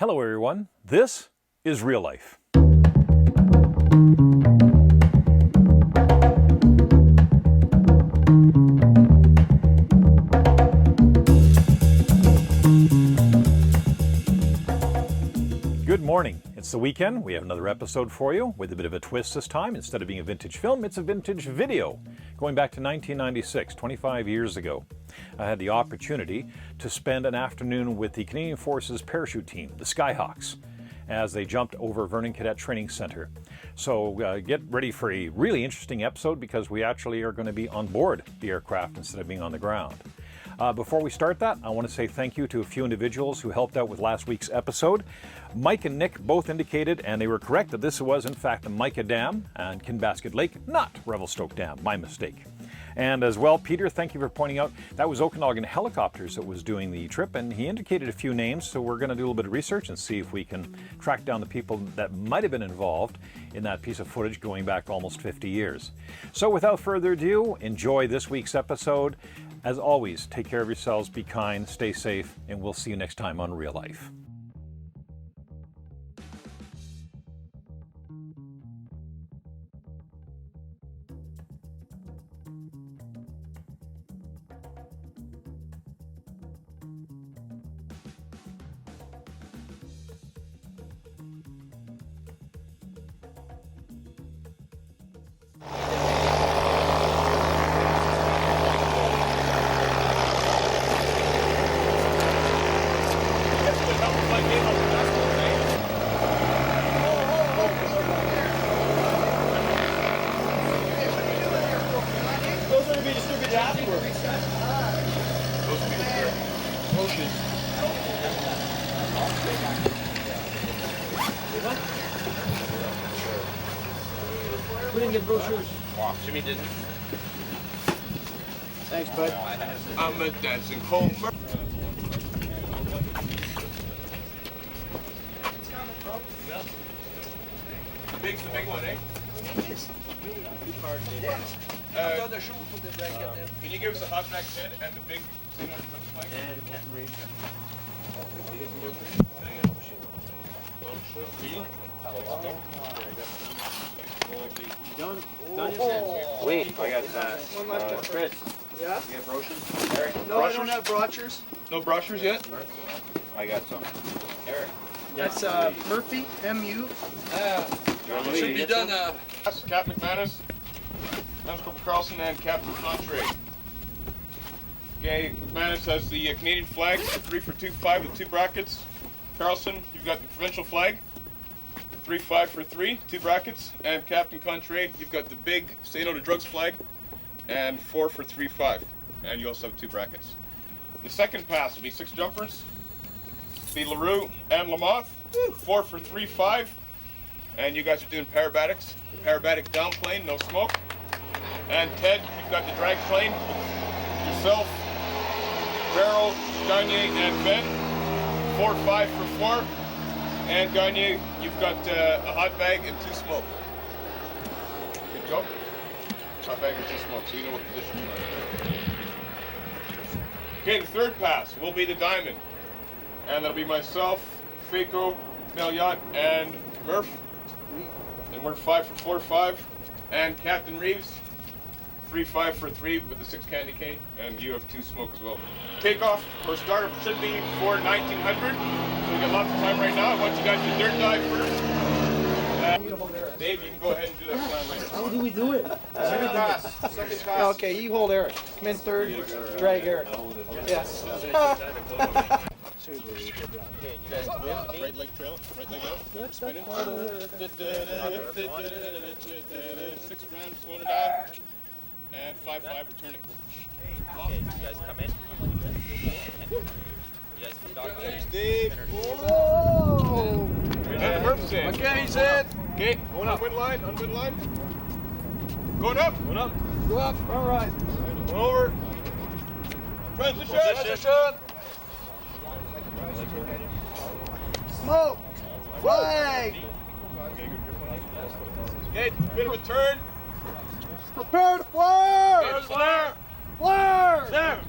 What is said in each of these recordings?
Hello everyone, this is Real Life. Good morning. It's the weekend. We have another episode for you with a bit of a twist this time. Instead of being a vintage film, it's a vintage video. Going back to 1996, 25 years ago, I had the opportunity to spend an afternoon with the Canadian Forces parachute team, the Skyhawks, as they jumped over Vernon Cadet Training Center. So get ready for a really interesting episode because we actually are going to be on board the aircraft instead of being on the ground. Before we start that, I want to say thank you to a few individuals who helped out with last week's episode. Mike and Nick both indicated, and they were correct, that this was in fact the Micah Dam and Kinbasket Lake, not Revelstoke Dam, my mistake. And as well, Peter, thank you for pointing out that was Okanagan Helicopters that was doing the trip, and he indicated a few names, so we're going to do a little bit of research and see if we can track down the people that might have been involved in that piece of footage going back almost 50 years. So without further ado, enjoy this week's episode. As always, take care of yourselves, be kind, stay safe, and we'll see you next time on Real Life. We didn't get brochures. Wow, Jimmy didn't. Thanks, bud. I'm a dancing home. Big's the big one, eh? Can you give us a hot back head and the big thing on the flag? And Captain Reed. Wait, I got Chris. Yeah? You got brochures? No, I don't have brochures. No brochures yet? I got some. Eric. That's Murphy, M-U. Should be done. Capt McMannus, Corporal Carlson, and Captain Contray. Okay, McMannus has the Canadian flag, 3-for-2-5 with 2 brackets. Carlson, you've got the provincial flag, 3-5-for-3, 2 brackets. And Captain Contray, you've got the big Say No to Drugs flag, and 4-for-3-5. And you also have 2 brackets. The second pass will be 6 jumpers. Be LaRue and Lamothe, 4-for-3-5. And you guys are doing parabatics. Parabatic down plane, no smoke. And Ted, you've got the drag plane. Yourself, Barrel, Gagne, and Ben. 4-5-for-4. And Gagne, you've got a hot bag and 2 smoke. Good job. Hot bag and 2 smoke, so you know what position you're in. Okay, the third pass will be the diamond. And that'll be myself, Faco, Meliot, and Murph. And we're 5-for-4-5. And Captain Reeves, 3-5-for-3 with the 6 candy cane. And you have 2 smoke as well. Takeoff or startup should be for 1900. So we got lots of time right now. I want you guys to dirt dive first. Dave, you can go ahead and do that plan later. How do we do it? Second pass. Second pass. Okay, you hold Eric. Come in third, drag Eric. Yes. Okay, you guys come in. Right leg trail. Right leg out. Spin it. 6 grams, slowing her down. And 5-5 returning. Okay, you guys come in. You guys come down. Thanks, Dave. Whoa! And Murph's in. Okay, he's in. Okay, going up. Unwind line. Going up. Going up. Go up. All right. Going over. Transition. Smoke. Flag. Okay, bit of a turn. Prepare to flare. Okay, flare. Flare. Flare.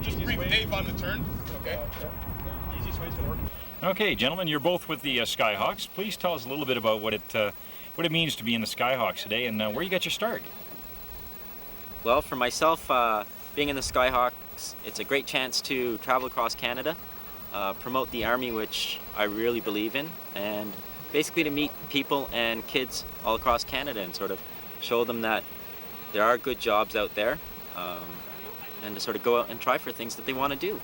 Just brief Dave on the turn. Okay. Okay, gentlemen, you're both with the Skyhawks. Please tell us a little bit about what it means to be in the Skyhawks today, and where you got your start. Well, for myself, being in the Skyhawks, it's a great chance to travel across Canada, promote the Army, which I really believe in, and basically to meet people and kids all across Canada and sort of show them that there are good jobs out there, and to sort of go out and try for things that they want to do.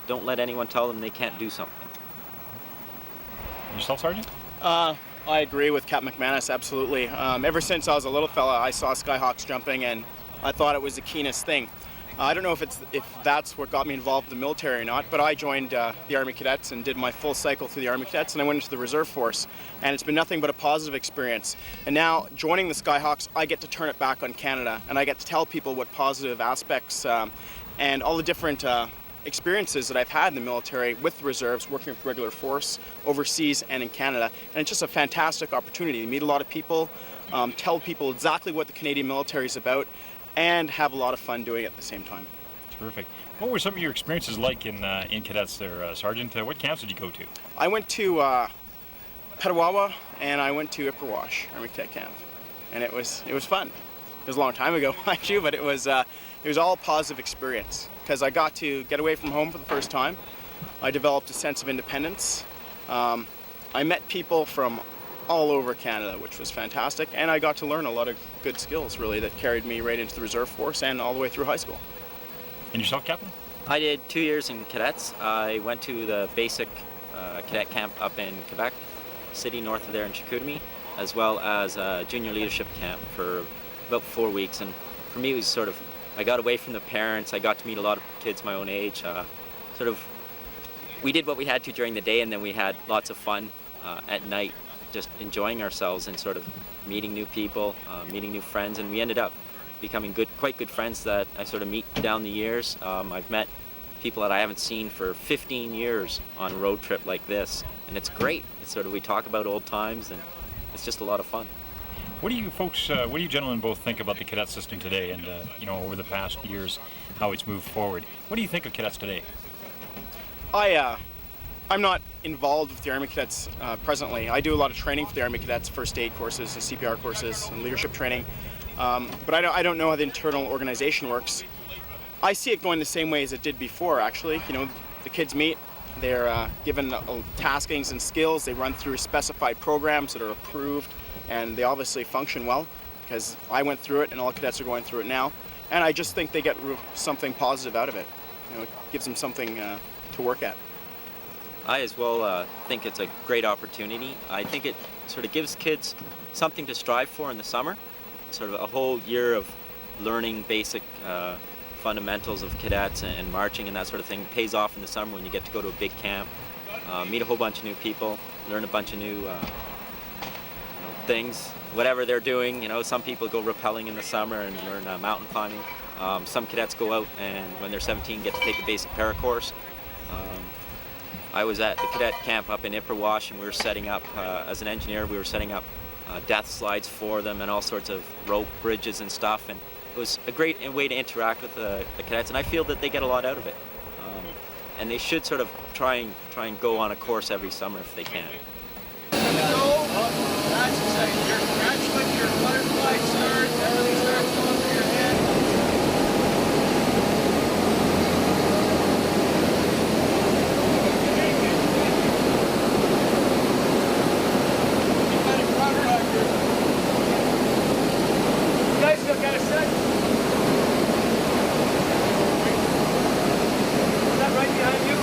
Don't let anyone tell them they can't do something. Yourself, Sergeant? I agree with Capt McMannus, absolutely. Ever since I was a little fella, I saw Skyhawks jumping, and I thought it was the keenest thing. I don't know if that's what got me involved in the military or not, but I joined the Army Cadets and did my full cycle through the Army Cadets, and I went into the Reserve Force, and it's been nothing but a positive experience. And now, joining the Skyhawks, I get to turn it back on Canada, and I get to tell people what positive aspects and all the different experiences that I've had in the military with the reserves, working with regular force, overseas and in Canada. And it's just a fantastic opportunity to meet a lot of people, tell people exactly what the Canadian military is about, and have a lot of fun doing it at the same time. Terrific. What were some of your experiences like in cadets there, Sergeant? What camps did you go to? I went to Petawawa and I went to Ipperwash Army Cadet Camp, and it was fun. It was a long time ago, mind you, but it was all a positive experience because I got to get away from home for the first time. I developed a sense of independence. I met people from all over Canada, which was fantastic, and I got to learn a lot of good skills, really, that carried me right into the Reserve Force and all the way through high school. And yourself, Captain? I did 2 years in cadets. I went to the basic cadet camp up in Quebec City, north of there in Chicoutimi, as well as a junior leadership camp for about 4 weeks. And for me, it was sort of, I got away from the parents. I got to meet a lot of kids my own age. We did what we had to during the day, and then we had lots of fun at night, just enjoying ourselves and sort of meeting new people, meeting new friends, and we ended up becoming quite good friends that I sort of meet down the years. I've met people that I haven't seen for 15 years on a road trip like this, and it's great. It's sort of, we talk about old times, and it's just a lot of fun. What do you folks, what do you gentlemen both think about the cadet system today and, over the past years, how it's moved forward? What do you think of cadets today? I'm not involved with the Army Cadets presently. I do a lot of training for the Army Cadets, first aid courses and CPR courses and leadership training. But I don't know how the internal organization works. I see it going the same way as it did before, actually. The kids meet, they're given taskings and skills, they run through specified programs that are approved, and they obviously function well because I went through it and all cadets are going through it now. And I just think they get something positive out of it. It gives them something to work at. I as well think it's a great opportunity. I think it sort of gives kids something to strive for in the summer. Sort of a whole year of learning basic fundamentals of cadets and marching and that sort of thing pays off in the summer when you get to go to a big camp, meet a whole bunch of new people, learn a bunch of new things, whatever they're doing. Some people go rappelling in the summer and learn mountain climbing. Some cadets go out and when they're 17 get to take a basic para course. I was at the cadet camp up in Ipperwash, and we were setting up, as an engineer, we were setting up death slides for them and all sorts of rope bridges and stuff, and it was a great way to interact with the cadets, and I feel that they get a lot out of it. And they should sort of try and go on a course every summer if they can. That's exciting. That's when your butterfly starts, everything starts going through your head. You guys still got a set? Is that right behind you?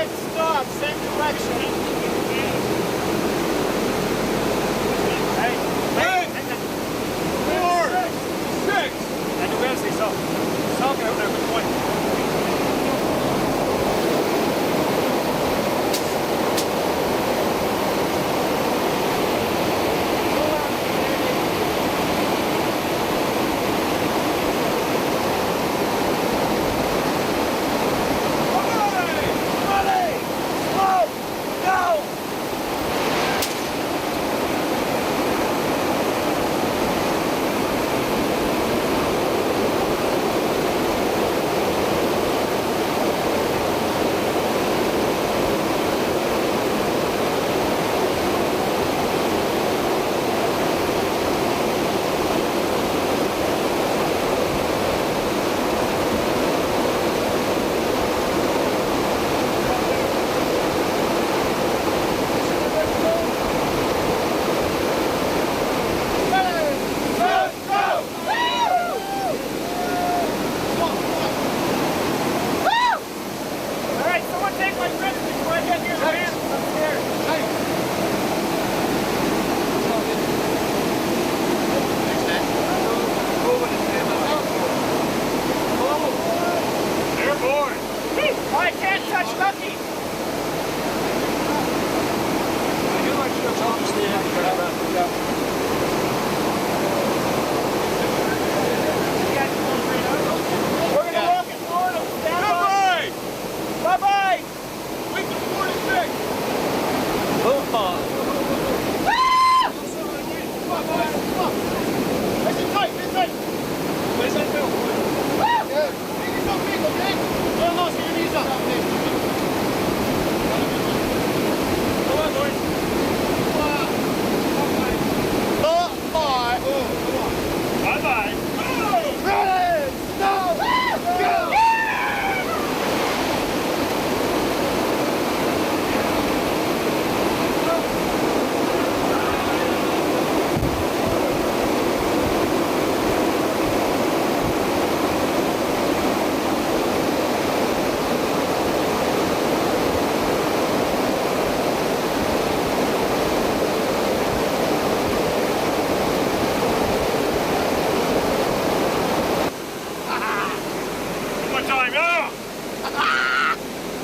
Red, stop, same direction. Hey, 4, 6. I do better say so. Talking out there with point.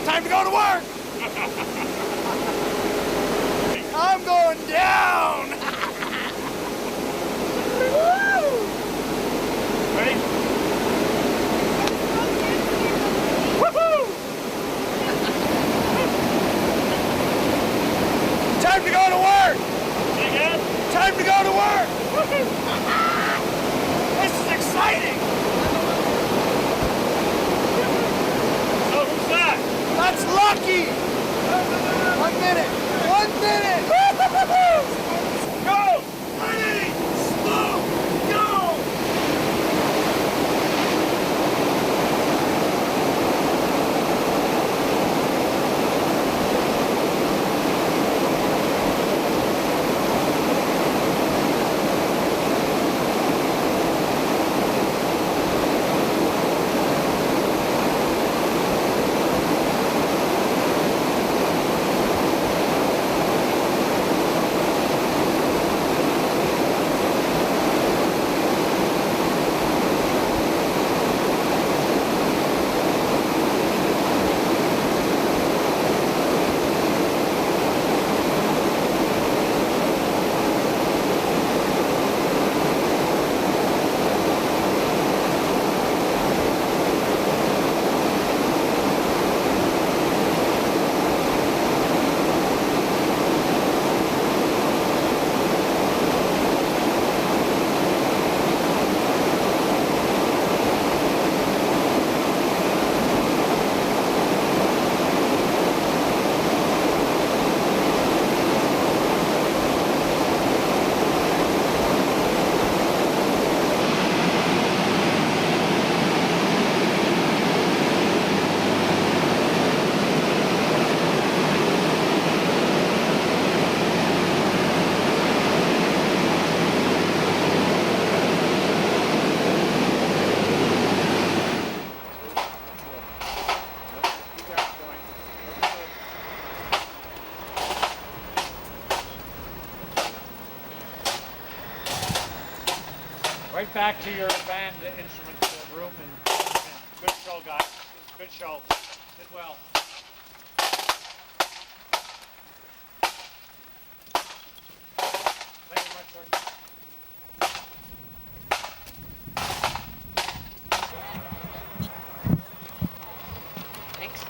Time to go to work! I'm going down! Ready? Woohoo! Time to go to work! Again? Time to go to work! This is exciting! So who's that? That's lucky! 1 minute! 1 minute! Go! Ready! Slow! Go! Right back to your band instrument room, and good show, guys. Good show. Did well. Thank you much, sir. Thanks.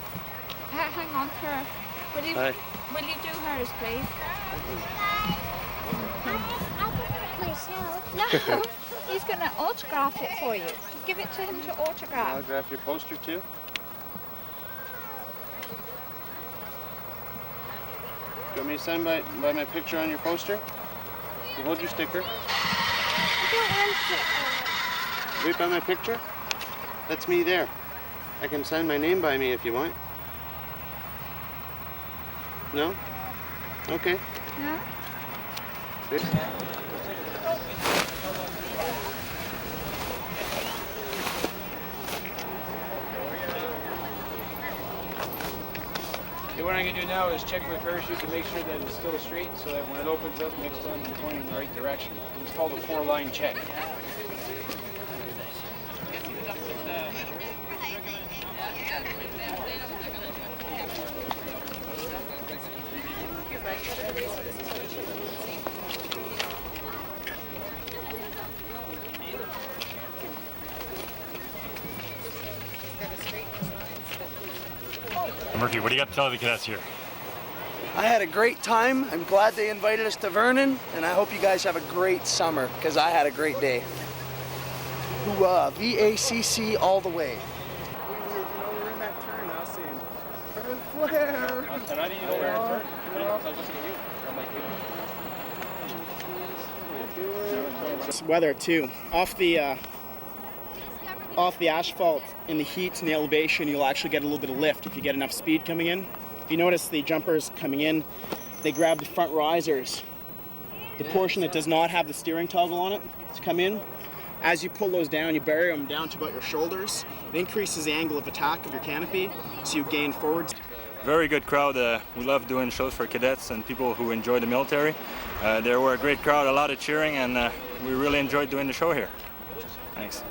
Hang on, her. Will you do hers, please? Myself. No, he's going to autograph it for you. Give it to him to autograph. Autograph your poster too? Do you want me to sign by my picture on your poster? You hold your sticker. I don't want it. Right by my picture? That's me there. I can sign my name by me if you want. No? Okay. No? Okay, what I'm going to do now is check my parachute to make sure that it's still straight, so that when it opens up next time I'm pointing in the right direction. It's called a 4-line check. Murphy, what do you got to tell the cadets here? I had a great time. I'm glad they invited us to Vernon, and I hope you guys have a great summer, because I had a great day. Hoorah, VACC all the way. We're in that turn, I was saying, flare. And I didn't know where to turn. I was looking at you. This weather too. Off the asphalt in the heat and the elevation, you'll actually get a little bit of lift if you get enough speed coming in. If you notice the jumpers coming in, they grab the front risers, the portion that does not have the steering toggle on it to come in. As you pull those down, you bury them down to about your shoulders. It increases the angle of attack of your canopy, so you gain forward. Very good crowd. We love doing shows for cadets and people who enjoy the military. There were a great crowd, a lot of cheering, and we really enjoyed doing the show here. Thanks.